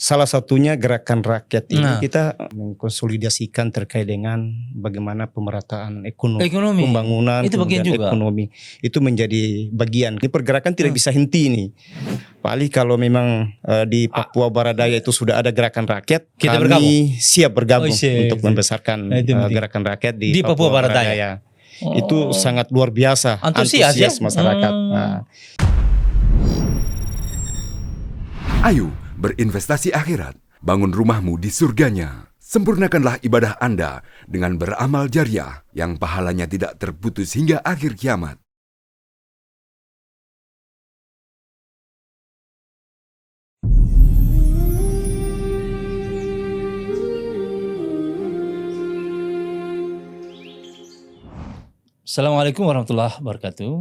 salah satunya gerakan rakyat ini Nah. kita mengkonsolidasikan terkait dengan bagaimana pemerataan ekonomi, Ekonomi. pembangunan, Itu bagian kemudian juga. ekonomi. Itu menjadi bagian. Ini pergerakan tidak bisa henti nih. Paling kalau memang di Papua Barat Daya itu sudah ada gerakan rakyat, Kita kami bergabung. siap bergabung siap. untuk membesarkan Nah, itu penting. gerakan rakyat di Papua Barat Daya. Daya. Itu sangat luar biasa Antusias ya? masyarakat. Nah. Ayo berinvestasi akhirat, bangun rumahmu di surganya. Sempurnakanlah ibadah Anda dengan beramal jariah yang pahalanya tidak terputus hingga akhir kiamat. Assalamualaikum warahmatullahi wabarakatuh.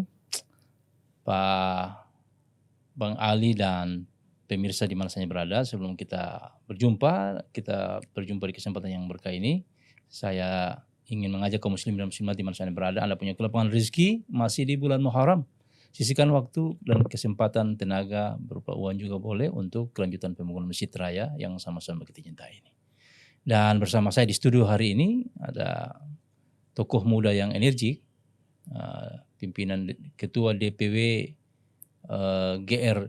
Pak Bang Ali dan pemirsa di mana saja berada, sebelum kita berjumpa di kesempatan yang berkah ini. Saya ingin mengajak kaum muslimin dan muslimat di mana saja berada, Anda punya kelapangan rezeki, masih di bulan Muharram. Sisihkan waktu dan kesempatan, tenaga, berupa uang juga boleh untuk kelanjutan pembangunan Masjid Raya yang sama-sama kita cintai ini. Dan bersama saya di studio hari ini ada tokoh muda yang energik, pimpinan ketua DPW GR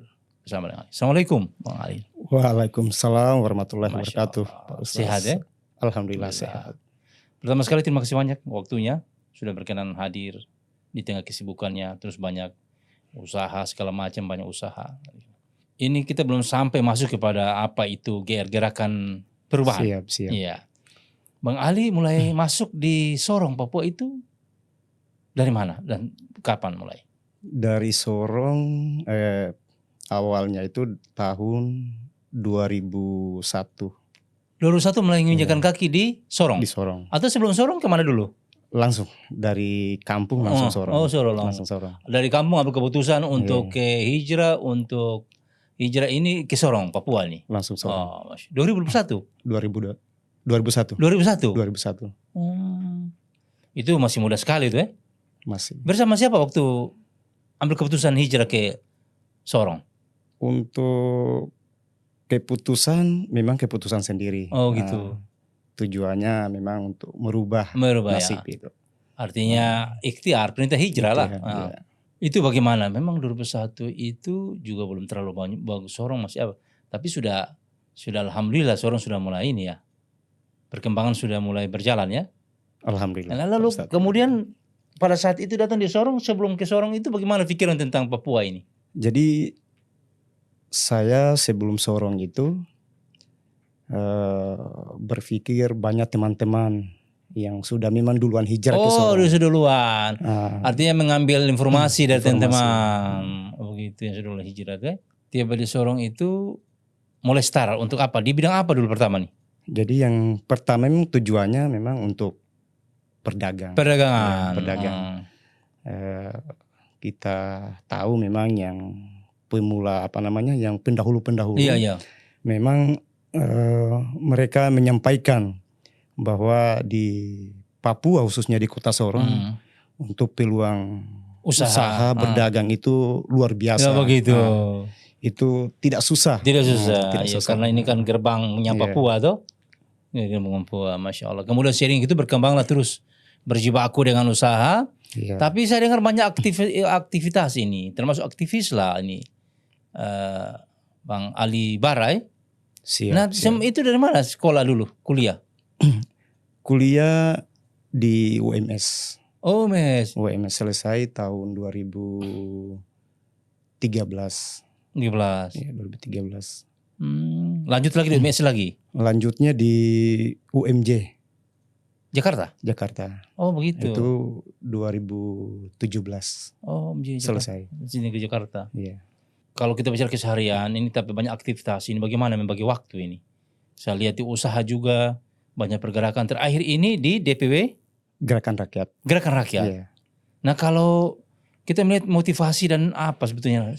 bersama dengan Ali. Assalamualaikum Bang Ali. Waalaikumsalam warahmatullahi wabarakatuh. Sehat ya? Alhamdulillah sehat. Pertama sekali terima kasih banyak waktunya, sudah berkenan hadir di tengah kesibukannya, terus banyak usaha segala macam, banyak usaha. Ini kita belum sampai masuk kepada apa itu GR, Gerakan Perubahan. Siap. Iya. Bang Ali mulai masuk di Sorong, Papua itu dari mana dan kapan mulai? Dari Sorong awalnya itu tahun 2001. 2001 mulai menginjakan kaki di Sorong? Di Sorong. Atau sebelum Sorong kemana dulu? Langsung dari kampung langsung Sorong. Oh, Sorong. Langsung Sorong. Dari kampung ambil keputusan untuk ke hijrah, untuk hijrah ini ke Sorong, Papua nih? Langsung Sorong. 2001? 2001. 2001? Itu masih muda sekali itu ya? Masih. Bersama siapa waktu ambil keputusan hijrah ke Sorong? Untuk keputusan memang keputusan sendiri. Oh gitu. Tujuannya memang untuk merubah nasib ya. itu. Artinya ikhtiar, perintah hijrah lah. Iya. Itu bagaimana? Memang 2001 itu juga belum terlalu bagus Sorong masih apa. Tapi sudah alhamdulillah Sorong sudah mulai ini ya. Perkembangan sudah mulai berjalan ya. Alhamdulillah. Nah, lalu kemudian pada saat itu datang di Sorong, sebelum ke Sorong itu bagaimana pikiran tentang Papua ini? Jadi saya sebelum Sorong itu berpikir banyak teman-teman yang sudah memang duluan hijrah ke Sorong. Oh, sudah duluan. Artinya mengambil informasi dari teman-teman. Oh gitu, yang sudah duluan hijrah ya. Tiba di Sorong itu mulai start untuk apa? Di bidang apa dulu pertama nih? Jadi yang pertama memang tujuannya memang untuk perdagangan. Perdagangan. Kita tahu memang yang pemula yang pendahulu-pendahulu. Iya. Memang mereka menyampaikan bahwa di Papua khususnya di Kota Sorong untuk peluang usaha berdagang itu luar biasa. Ya begitu. Itu tidak susah. Tidak susah. Karena ini kan gerbangnya Papua toh. Ini gerbang Papua, Masya Allah. Kemudian sharing itu berkembanglah terus, berjibaku dengan usaha. Iya. Tapi saya dengar banyak aktivitas ini, termasuk aktivis lah ini, Bang Ali Barai. Siap. Itu dari mana sekolah dulu, kuliah? Kuliah di UMS. Oh, UMS selesai tahun 2013. 13. Iya, 2013. Lanjut lagi di UMS lagi? Lanjutnya di UMJ. Jakarta? Oh begitu. Itu 2017. Oh, selesai. Sini ke Jakarta. Iya. Kalau kita bicara keseharian ini tapi banyak aktivitas ini, bagaimana membagi waktu ini? Saya lihat di usaha juga banyak pergerakan. Terakhir ini di DPW Gerakan Rakyat. Iya. Nah kalau kita melihat motivasi dan apa sebetulnya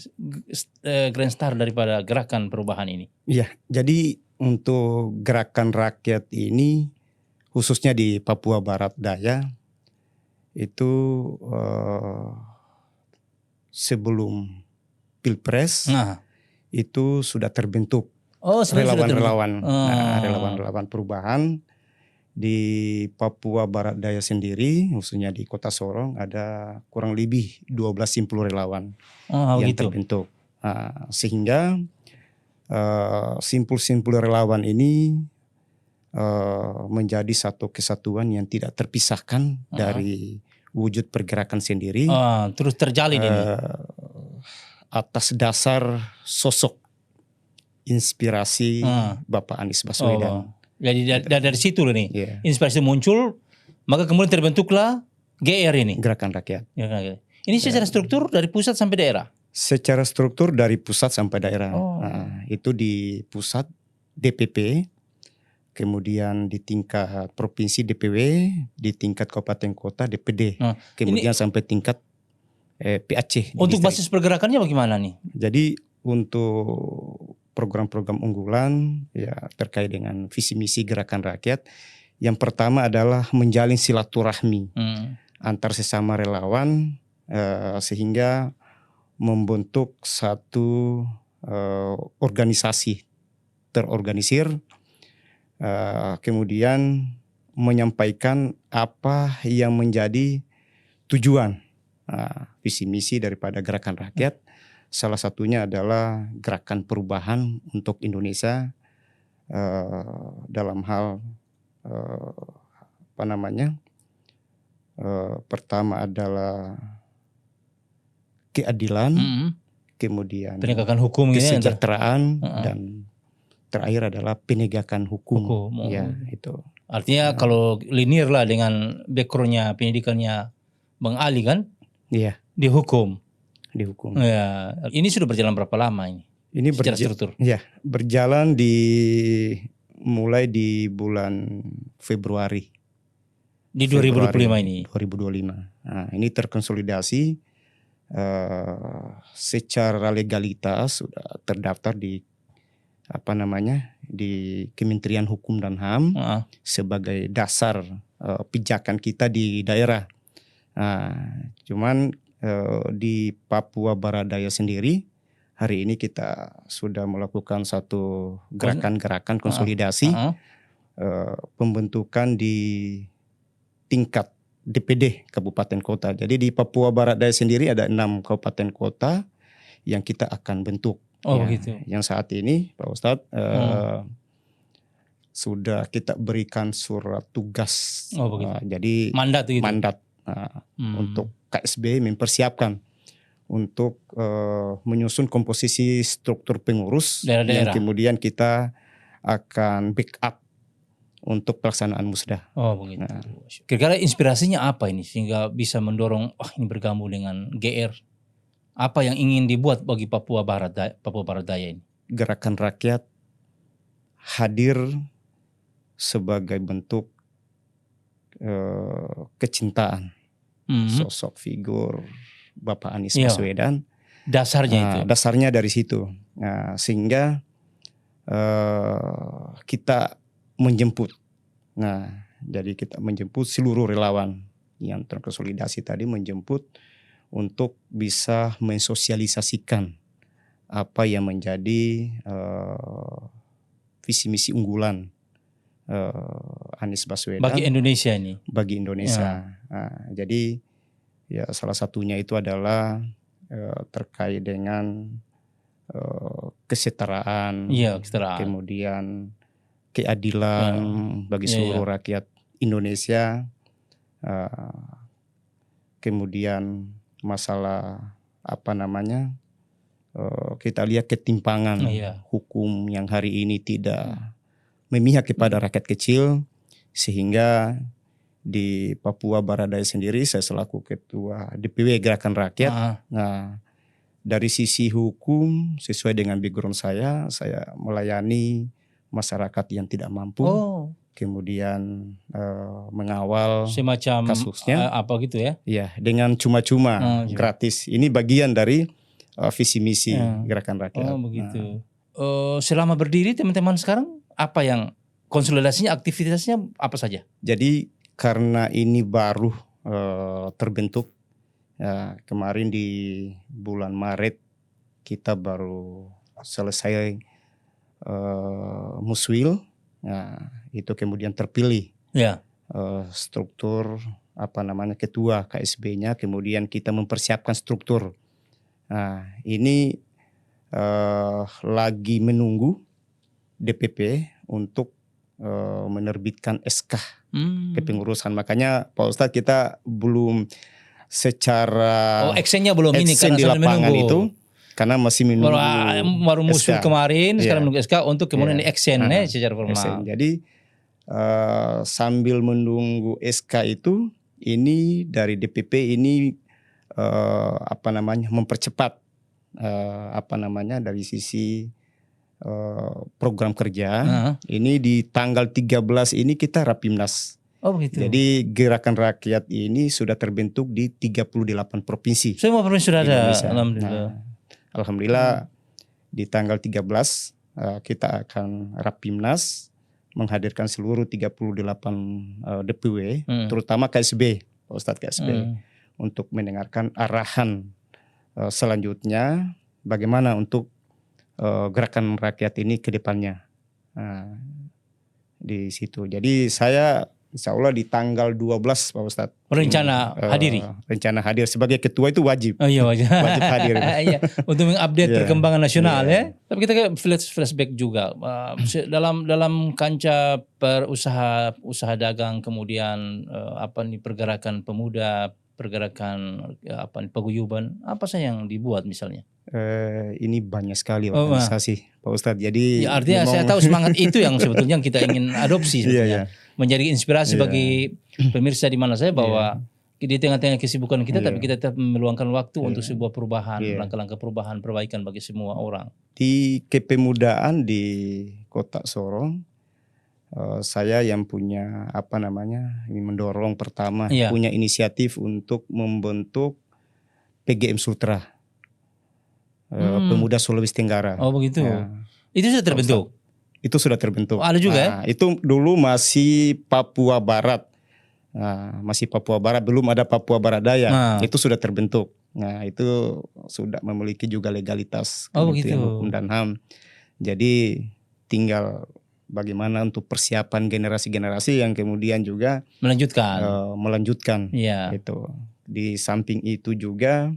grand start daripada gerakan perubahan ini? Iya, jadi untuk Gerakan Rakyat ini khususnya di Papua Barat Daya itu sebelum Pilpres itu sudah terbentuk Oh, sebenarnya sudah terbentuk. relawan-relawan. Oh. Relawan-relawan perubahan di Papua Barat Daya sendiri, khususnya di Kota Sorong ada kurang lebih 12 simpul relawan Oh, yang gitu. terbentuk. Sehingga simpul-simpul relawan ini menjadi satu kesatuan yang tidak terpisahkan dari wujud pergerakan sendiri. Terus terjalin ini. Atas dasar sosok inspirasi Bapak Anies Baswedan. Jadi dari situ loh nih, Iya. inspirasi muncul, maka kemudian terbentuklah GR ini. Gerakan Rakyat. Ini secara struktur dari pusat sampai daerah. Secara struktur dari pusat sampai daerah. Itu di pusat DPP, kemudian di tingkat provinsi DPW, di tingkat kabupaten kota DPD, kemudian sampai tingkat PAC. Untuk basis pergerakannya bagaimana nih? Jadi untuk program-program unggulan ya terkait dengan visi misi Gerakan Rakyat, yang pertama adalah menjalin silaturahmi antar sesama relawan sehingga membentuk satu organisasi terorganisir, kemudian menyampaikan apa yang menjadi tujuan visi misi daripada Gerakan Rakyat. Salah satunya adalah gerakan perubahan untuk Indonesia dalam hal pertama adalah keadilan, kemudian penegakan hukum, kesejahteraan, dan terakhir adalah penegakan hukum. Ya, itu. Artinya kalau linear lah dengan backgroundnya pendidikannya Bang Ali kan? Iya. Di hukum. Ya, ini sudah berjalan berapa lama ini? Ini secara struktur. Ya, berjalan mulai di bulan Februari. Di 2025 ini. 2025. Nah, ini terkonsolidasi secara legalitas sudah terdaftar di di Kementerian Hukum dan HAM sebagai dasar pijakan kita di daerah. Cuman di Papua Barat Daya sendiri hari ini kita sudah melakukan satu gerakan-gerakan konsolidasi pembentukan di tingkat DPD kabupaten kota. Jadi di Papua Barat Daya sendiri ada 6 kabupaten kota yang kita akan bentuk. Begitu. Yang saat ini Pak Ustadz sudah kita berikan surat tugas. Jadi mandat untuk KSB mempersiapkan untuk menyusun komposisi struktur pengurus daerah-daerah. Yang kemudian kita akan backup untuk pelaksanaan musda. Begitu. Kira-kira inspirasinya apa ini sehingga bisa mendorong ini bergabung dengan GR? Apa yang ingin dibuat bagi Papua Barat Daya ini? Gerakan Rakyat hadir sebagai bentuk kecintaan sosok figur Bapak Anies Baswedan. Dasarnya itu. Dasarnya dari situ. Sehingga kita menjemput. Jadi kita menjemput seluruh relawan yang terkonsolidasi tadi, menjemput untuk bisa mensosialisasikan apa yang menjadi visi misi unggulan Anies Baswedan bagi Indonesia ini. Bagi Indonesia. Jadi ya salah satunya itu adalah terkait dengan kesetaraan, kemudian keadilan bagi seluruh rakyat Indonesia, kemudian masalah kita lihat ketimpangan hukum yang hari ini tidak memihak kepada rakyat kecil, sehingga di Papua Barat Daya sendiri saya selaku ketua DPW Gerakan Rakyat. Dari sisi hukum sesuai dengan background saya melayani masyarakat yang tidak mampu, kemudian mengawal semacam kasusnya, apa gitu ya? Ya, dengan cuma-cuma gratis. Ini bagian dari visi misi Gerakan Rakyat. Begitu. Selama berdiri teman-teman sekarang apa yang konsolidasinya, aktivitasnya apa saja? Jadi karena ini baru terbentuk, kemarin di bulan Maret kita baru selesai Muswil. Nah, itu kemudian terpilih Ya. struktur ketua KSB-nya, kemudian kita mempersiapkan struktur. Nah, ini lagi menunggu DPP untuk menerbitkan SK kepengurusan. Makanya Pak Ustadz kita belum secara actionnya belum ini action karena di lapangan menunggu. itu karena masih menunggu baru musuh SK. kemarin, sekarang menunggu SK untuk kemudian Iya. actionnya secara formal. Action. Jadi sambil menunggu SK itu, ini dari DPP ini mempercepat dari sisi program kerja. Ini di tanggal 13 ini kita Rapimnas. Oh begitu. Jadi gerakan rakyat ini sudah terbentuk di 38 provinsi. Semua provinsi sudah ada. Alhamdulillah. Alhamdulillah di tanggal 13 kita akan Rapimnas menghadirkan seluruh 38 DPW, terutama KSB, Pak Ustadz KSB, untuk mendengarkan arahan selanjutnya bagaimana untuk gerakan rakyat ini ke depannya. Di situ. Jadi saya insya Allah di tanggal 12 Pak Ustadz. Rencana hadiri? Rencana hadir. Sebagai ketua itu wajib. Oh iya wajib. Wajib hadir. Iya, untuk mengupdate perkembangan nasional ya. Tapi kita flashback juga. Dalam kancah usaha dagang, kemudian pergerakan pemuda, pergerakan paguyuban, apa saja yang dibuat misalnya? Ini banyak sekali organisasi Pak Ustadz. Jadi ya, artinya saya tahu semangat itu yang sebetulnya kita ingin adopsi sebetulnya. Menjadi inspirasi bagi pemirsa di mana saya bahwa di tengah-tengah kesibukan kita tapi kita tetap meluangkan waktu untuk sebuah perubahan, langkah-langkah perubahan, perbaikan bagi semua orang. Di kepemudaan di Kota Sorong, saya yang punya ini mendorong pertama punya inisiatif untuk membentuk PGM Sultra. Pemuda Sulawesi Tenggara. Oh begitu. Itu sudah terbentuk? Itu sudah terbentuk. Ada juga itu dulu masih Papua Barat. Masih Papua Barat, belum ada Papua Barat Daya. Itu sudah terbentuk. Nah itu sudah memiliki juga legalitas Kementerian Hukum dan HAM. Jadi tinggal bagaimana untuk persiapan generasi-generasi yang kemudian juga melanjutkan. Gitu. Di samping itu juga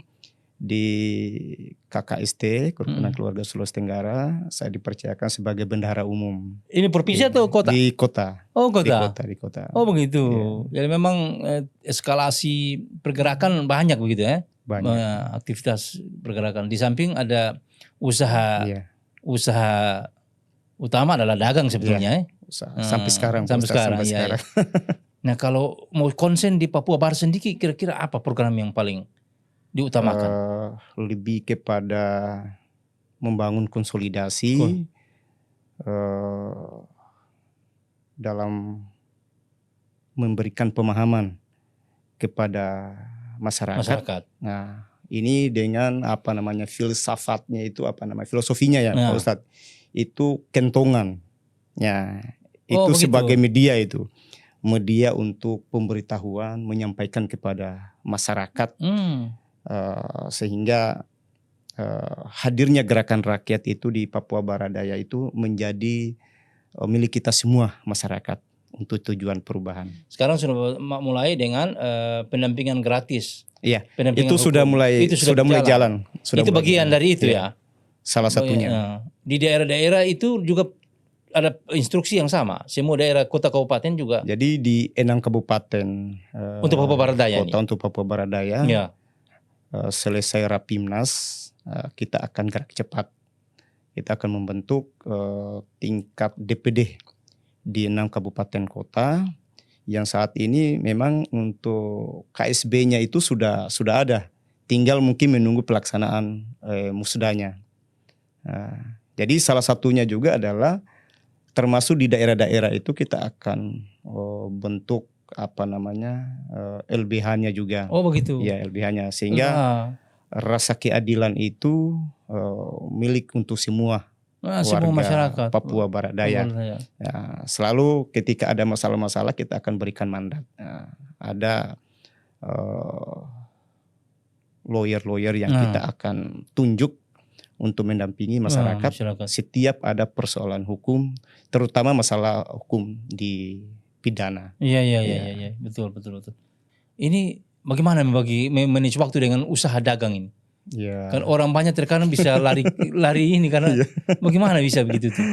di KKST, Kerukunan Keluarga Sulawesi Tenggara, saya dipercayakan sebagai bendahara umum. Ini provinsi atau kota? Di kota. Oh kota. Di kota. Oh begitu. Jadi memang eskalasi pergerakan banyak begitu ya? Banyak. Aktivitas pergerakan. Di samping ada usaha utama adalah dagang sebetulnya. Sampai sekarang. Sampai sekarang. Nah kalau mau konsen di Papua Barat sendiri, kira-kira apa program yang paling diutamakan? Lebih kepada membangun konsolidasi dalam memberikan pemahaman kepada masyarakat. Nah, ini dengan filsafatnya itu filosofinya ya Pak Ustadz. Itu kentongan. Ya, itu sebagai media itu. Media untuk pemberitahuan, menyampaikan kepada masyarakat. Sehingga hadirnya gerakan rakyat itu di Papua Barat Daya itu menjadi milik kita semua masyarakat untuk tujuan perubahan. Sekarang sudah mulai dengan pendampingan gratis. Iya, itu sudah mulai jalan. Itu bagian dari itu ya. Salah satunya. Di daerah-daerah itu juga ada instruksi yang sama. Semua daerah kota kabupaten juga. Jadi di 6 kabupaten untuk Papua Barat Daya untuk Papua Barat Daya. Selesai Rapimnas, kita akan gerak cepat. Kita akan membentuk tingkat DPD di 6 kabupaten kota yang saat ini memang untuk KSB-nya itu sudah ada. Tinggal mungkin menunggu pelaksanaan musdanya. Jadi salah satunya juga adalah termasuk di daerah-daerah itu kita akan bentuk LBH-nya juga. Oh begitu. Ya, LBH-nya sehingga rasa keadilan itu milik untuk semua warga masyarakat Papua Barat Daya. Ya, selalu ketika ada masalah-masalah kita akan berikan mandat. Ada lawyer-lawyer yang kita akan tunjuk untuk mendampingi masyarakat setiap ada persoalan hukum, terutama masalah hukum di pidana. Iya, betul. Ini bagaimana manage waktu dengan usaha dagang ini? Ya. Kan orang banyak terkadang bisa lari ini karena bagaimana bisa begitu tuh?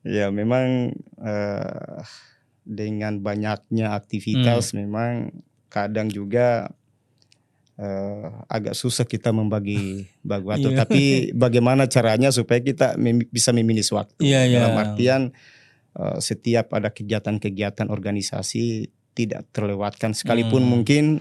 Ya memang dengan banyaknya aktivitas memang kadang juga agak susah kita membagi waktu. Tapi bagaimana caranya supaya kita bisa meminus waktu. Dalam artian setiap ada kegiatan-kegiatan organisasi tidak terlewatkan sekalipun mungkin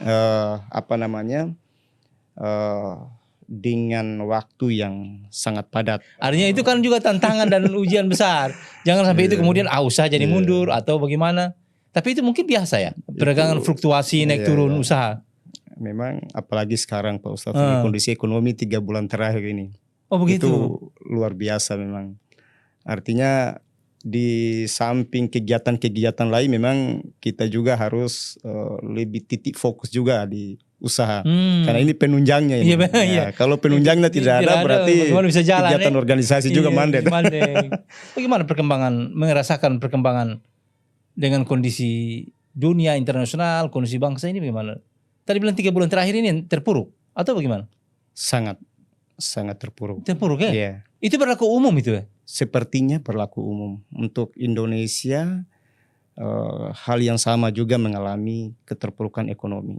dengan waktu yang sangat padat. Artinya itu kan juga tantangan dan ujian besar. Jangan sampai itu kemudian usaha jadi mundur atau bagaimana. Tapi itu mungkin biasa ya. Perdagangan fluktuasi naik turun usaha. Memang apalagi sekarang Pak Ustadz kondisi ekonomi 3 bulan terakhir ini. Oh begitu. Itu luar biasa memang. Artinya di samping kegiatan-kegiatan lain memang kita juga harus lebih titik fokus juga di usaha. Karena ini penunjangnya ini. Kalau penunjangnya tidak ada berarti bisa jalan, kegiatan organisasi juga mandek. Bagaimana merasakan perkembangan dengan kondisi dunia internasional, kondisi bangsa ini bagaimana? Tadi bilang 3 bulan terakhir ini terpuruk atau bagaimana? Sangat terpuruk. Terpuruk ya? Iya. Itu berlaku umum itu ya? Sepertinya berlaku umum. Untuk Indonesia hal yang sama juga mengalami keterpurukan ekonomi.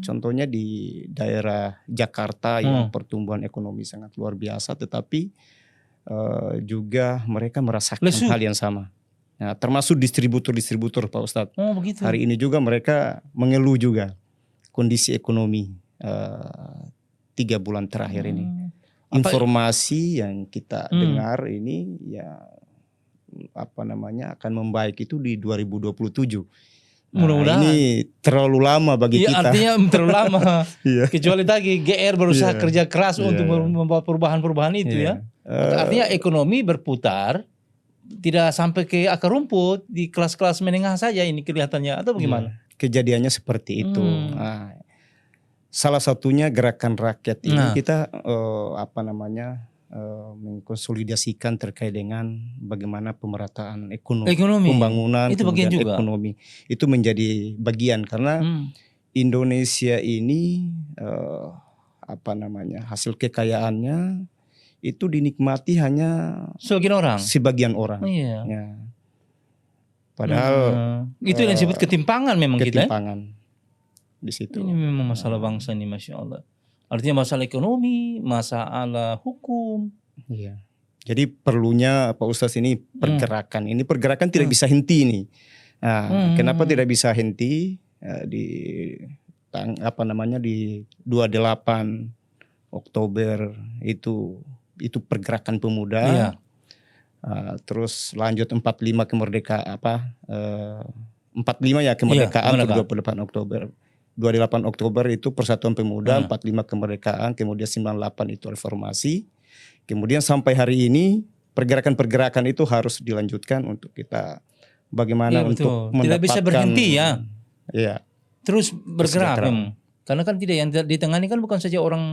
Contohnya di daerah Jakarta yang pertumbuhan ekonomi sangat luar biasa, tetapi juga mereka merasakan hal yang sama. Nah, termasuk distributor Pak Ustadz. Oh begitu. Hari ini juga mereka mengeluh juga kondisi ekonomi 3 bulan terakhir ini. Informasi yang kita dengar ini ya akan membaik itu di 2027. Mudah-mudahan. Ini terlalu lama bagi kita. Artinya terlalu lama. Kecuali tadi GR berusaha kerja keras untuk membawa perubahan-perubahan itu ya. Artinya ekonomi berputar tidak sampai ke akar rumput di kelas-kelas menengah saja ini kelihatannya atau bagaimana? Kejadiannya seperti itu. Salah satunya gerakan rakyat ini kita mengkonsolidasikan terkait dengan bagaimana pemerataan ekonomi. Pembangunan itu bagian juga. Ekonomi itu menjadi bagian karena Indonesia ini hasil kekayaannya itu dinikmati hanya sebagian orang. Iya. Ya. Padahal itu yang disebut ketimpangan memang ketimpangan di situ. Ini memang masalah bangsa ini, Masya Allah. Artinya masalah ekonomi, masalah hukum. Iya. Jadi perlunya Pak Ustadz ini pergerakan. Ini pergerakan tidak bisa henti nih. Nah, kenapa tidak bisa henti? Di 28 Oktober itu pergerakan pemuda. Iya. Terus lanjut 45 kemerdekaan 45 ya kemerdekaan 28 Oktober. 28 Oktober itu Persatuan Pemuda, 45 kemerdekaan, kemudian 98 itu reformasi. Kemudian sampai hari ini pergerakan-pergerakan itu harus dilanjutkan untuk kita bagaimana untuk mendapatkan. Tidak bisa berhenti ya. Iya. Terus bergerak. Karena kan tidak yang ditangani kan bukan saja orang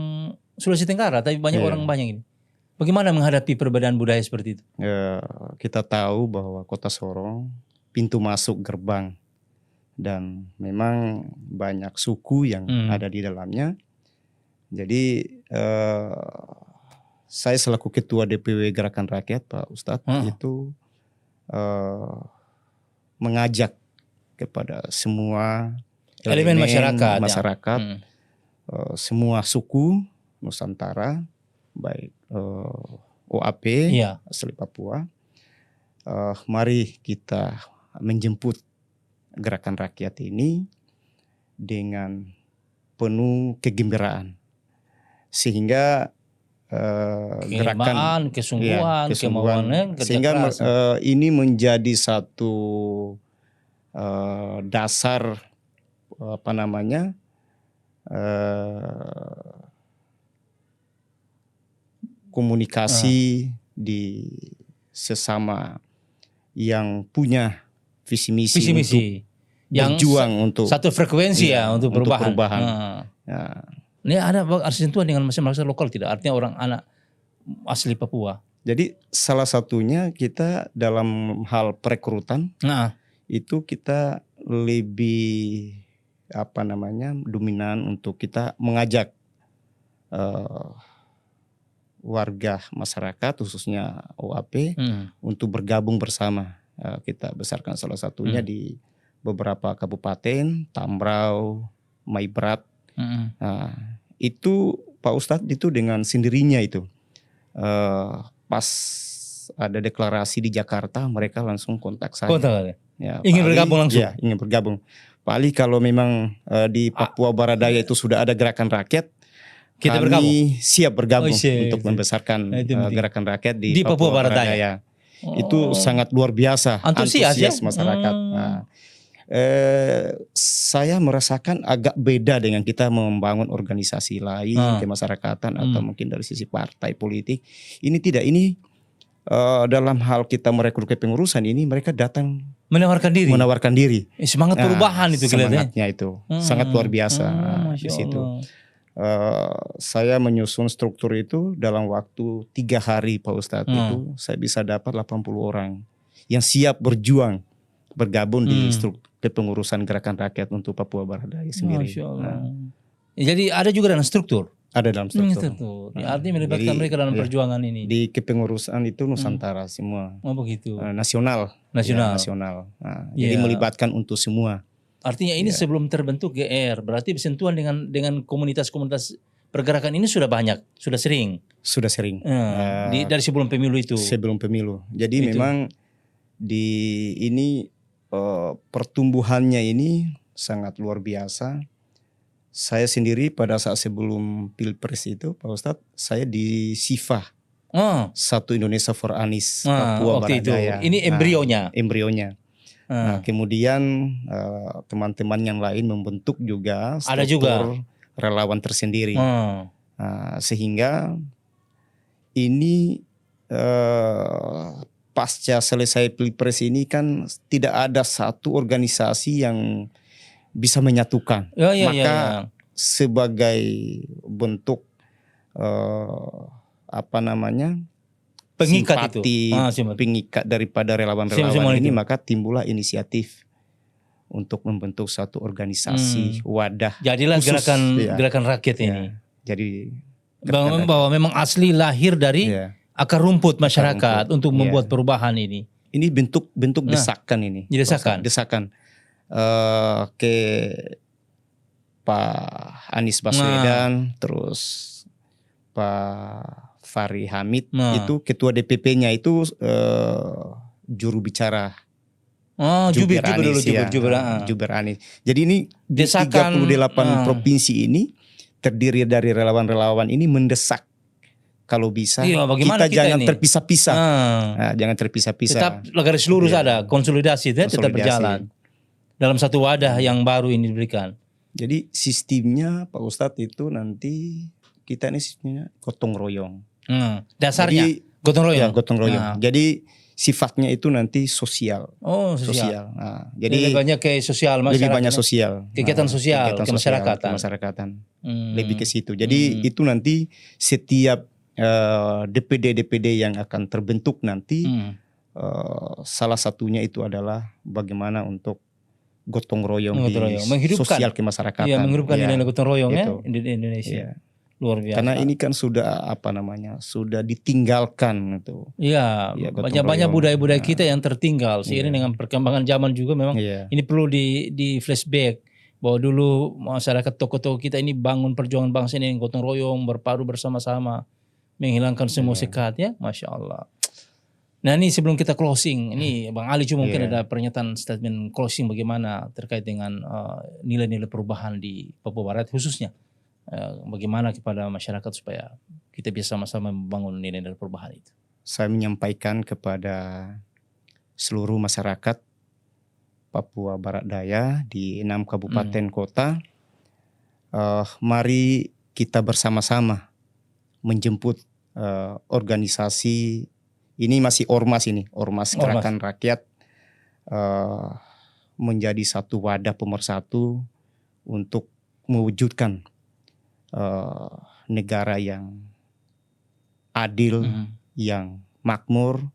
Sulawesi Tenggara, tapi banyak orang banyak ini. Bagaimana menghadapi perbedaan budaya seperti itu? Kita tahu bahwa Kota Sorong pintu masuk gerbang dan memang banyak suku yang ada di dalamnya. Jadi saya selaku Ketua DPW Gerakan Rakyat Pak Ustadz itu mengajak kepada semua elemen masyarakat semua suku Nusantara, baik OAP asli Papua, mari kita menjemput gerakan rakyat ini dengan penuh kegembiraan sehingga gerakan kesungguhan, kemauan, sehingga ini menjadi satu dasar komunikasi di sesama yang punya visi misi yang berjuang untuk satu frekuensi untuk perubahan. Ya. Ini ada sentuhan dengan masyarakat lokal tidak? Artinya orang anak asli Papua. Jadi salah satunya kita dalam hal perekrutan Nah, itu kita lebih dominan untuk kita mengajak warga masyarakat khususnya OAP untuk bergabung bersama. Kita besarkan salah satunya di beberapa kabupaten, Tambrau, Maibrat. Itu Pak Ustadz itu dengan sendirinya itu pas ada deklarasi di Jakarta mereka langsung kontak saya. Ya, ingin bergabung langsung? Ya, ingin bergabung. Pak Ali, kalau memang di Papua Barat Daya itu sudah ada gerakan rakyat, kita kami bergabung? siap bergabung untuk membesarkan gerakan rakyat di Papua Barat Daya. Itu sangat luar biasa antusias masyarakat. Saya merasakan agak beda dengan kita membangun organisasi lain kemasyarakatan atau mungkin dari sisi partai politik. Ini tidak, ini dalam hal kita merekrut kepengurusan ini mereka datang menawarkan diri. Semangat perubahan itu kelihatannya. Semangatnya itu sangat luar biasa di situ. Saya menyusun struktur itu dalam waktu 3 hari Pak Ustadz. Itu saya bisa dapat 80 orang yang siap berjuang bergabung di struktur kepengurusan gerakan rakyat untuk Papua Barat Daya sendiri. Jadi ada juga dalam struktur. Ada dalam struktur. Artinya melibatkan mereka dalam perjuangan ini. Di kepengurusan itu Nusantara semua. Oh begitu. Nasional. Nasional. Jadi melibatkan untuk semua. Artinya ini sebelum terbentuk GR, berarti bersentuhan dengan komunitas-komunitas pergerakan ini sudah banyak, sudah sering. Sudah sering. Dari sebelum pemilu itu. Sebelum pemilu. Jadi memang di ini pertumbuhannya ini sangat luar biasa. Saya sendiri pada saat sebelum Pilpres itu, Pak Ustadz, saya di SIFA. Satu Indonesia for Anies Papua Barat Daya. Ini embrionya. Embrionya. Nah, kemudian teman-teman yang lain membentuk juga struktur relawan tersendiri. Sehingga ini pasca selesai Pilpres ini kan tidak ada satu organisasi yang bisa menyatukan. Maka sebagai bentuk pengikat simpati, pengikat daripada relawan-relawan ini, maka timbullah inisiatif untuk membentuk satu organisasi wadah. Jadilah khusus, gerakan rakyat ini. Jadi bahwa memang asli lahir dari akar rumput masyarakat untuk membuat perubahan ini. Ini bentuk desakan ini. Desakan ke Pak Anies Baswedan, terus Pak Fahri Hamid, itu ketua DPP-nya itu juru bicara. Jubir Anies. Jadi ini di 38 provinsi ini terdiri dari relawan-relawan ini mendesak kalau bisa kita jangan terpisah-pisah. Jangan terpisah-pisah. Tetap garis lurus ada konsolidasi tetap berjalan dalam satu wadah yang baru ini diberikan. Jadi sistemnya Pak Ustadz itu nanti kita ini sistemnya gotong royong. Dasarnya jadi, gotong royong. Ya, gotong royong. Jadi sifatnya itu nanti sosial. Sosial. Jadi lebih banyak ke sosial masyarakat. Lebih banyak sosial. Kegiatan sosial, kemasyarakatan. Lebih ke situ. Jadi itu nanti setiap DPD yang akan terbentuk nanti salah satunya itu adalah bagaimana untuk gotong royong di sosial kemasyarakatan. Iya, menghidupkan nilai gotong royong di Indonesia. Luar biasa. Karena ini kan sudah sudah ditinggalkan itu. Iya, banyak budaya-budaya kita yang tertinggal. Seiring dengan perkembangan zaman juga memang ini perlu di flashback bahwa dulu masyarakat tokoh-tokoh kita ini bangun perjuangan bangsa ini gotong royong, berpadu bersama-sama, menghilangkan semua sekat ya, Masya Allah. Nah ini sebelum kita closing, ini Bang Ali cuma mungkin ada pernyataan statement closing bagaimana terkait dengan nilai-nilai perubahan di Papua Barat khususnya. Bagaimana kepada masyarakat supaya kita bisa sama-sama membangun nilai-nilai perubahan itu. Saya menyampaikan kepada seluruh masyarakat Papua Barat Daya di 6 kabupaten kota, mari kita bersama-sama menjemput organisasi ini masih ormas gerakan rakyat menjadi satu wadah pemersatu untuk mewujudkan negara yang adil, yang makmur,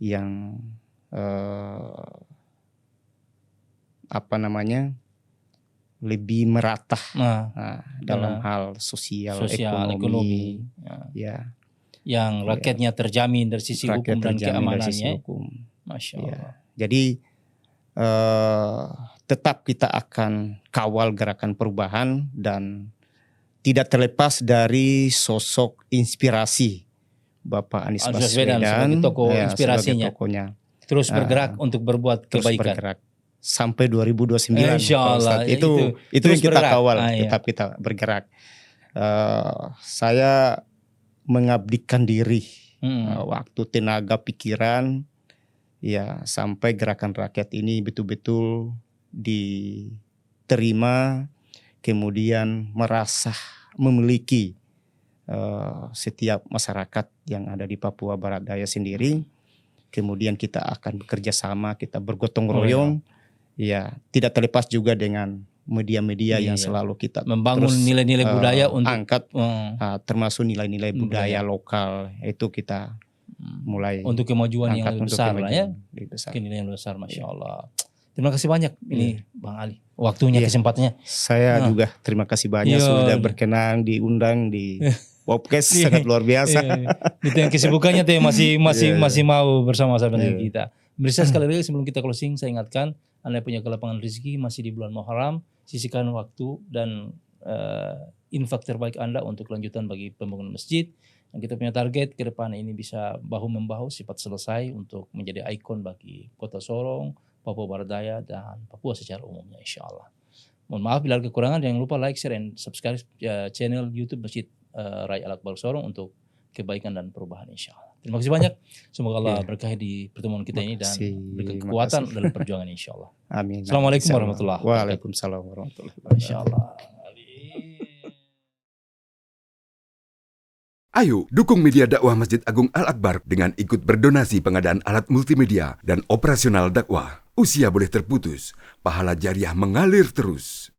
yang lebih merata dalam hal sosial ekonomi. Ya. Yang rakyatnya terjamin dari sisi hukum dan keamanannya. Masya Allah. Jadi tetap kita akan kawal gerakan perubahan dan tidak terlepas dari sosok inspirasi Bapak Anies Baswedan sebagai tokoh inspirasinya. Sebagai tokohnya. Terus bergerak untuk berbuat kebaikan. Terus bergerak sampai 2029. Insyaallah. Itu yang kita kawal, tetap kita bergerak. Saya mengabdikan diri, waktu, tenaga, pikiran, ya sampai gerakan rakyat ini betul-betul diterima, kemudian merasa memiliki setiap masyarakat yang ada di Papua Barat Daya sendiri. Kemudian kita akan bekerja sama, kita bergotong royong, ya tidak terlepas juga dengan media-media yang selalu kita membangun nilai-nilai budaya untuk angkat, termasuk nilai-nilai budaya lokal, itu kita mulai untuk kemajuan yang lebih besar lah ya, nilai yang besar, Masya Allah. Terima kasih banyak ini Bang Ali, waktunya, kesempatannya. Saya juga terima kasih banyak sudah berkenan diundang di podcast, sangat luar biasa. Itu yang kesibukannya tuh masih mau bersama-sama dengan kita. Pemirsa, sekali lagi sebelum kita closing, saya ingatkan, Anda punya kelapangan rezeki masih di bulan Muharram, sisihkan waktu dan infak terbaik Anda untuk kelanjutan bagi pembangunan masjid. Dan kita punya target ke depan ini bisa bahu-membahu sifat selesai untuk menjadi ikon bagi Kota Sorong, Papua Barat Daya, dan Papua secara umumnya, insya Allah. Mohon maaf bila ada kekurangan, jangan lupa like, share, dan subscribe channel YouTube Masjid Raya Al-Akbar Sorong untuk kebaikan dan perubahan, insya Allah. Terima kasih banyak. Semoga Allah berkahi di pertemuan kita ini dan berikan kekuatan dalam perjuangan, insya Allah. Amin. Assalamualaikum warahmatullahi wabarakatuh. Waalaikumsalam warahmatullahi wabarakatuh. Insya Allah. Ayo dukung media dakwah Masjid Agung Al-Akbar dengan ikut berdonasi pengadaan alat multimedia dan operasional dakwah. Usia boleh terputus, pahala jariah mengalir terus.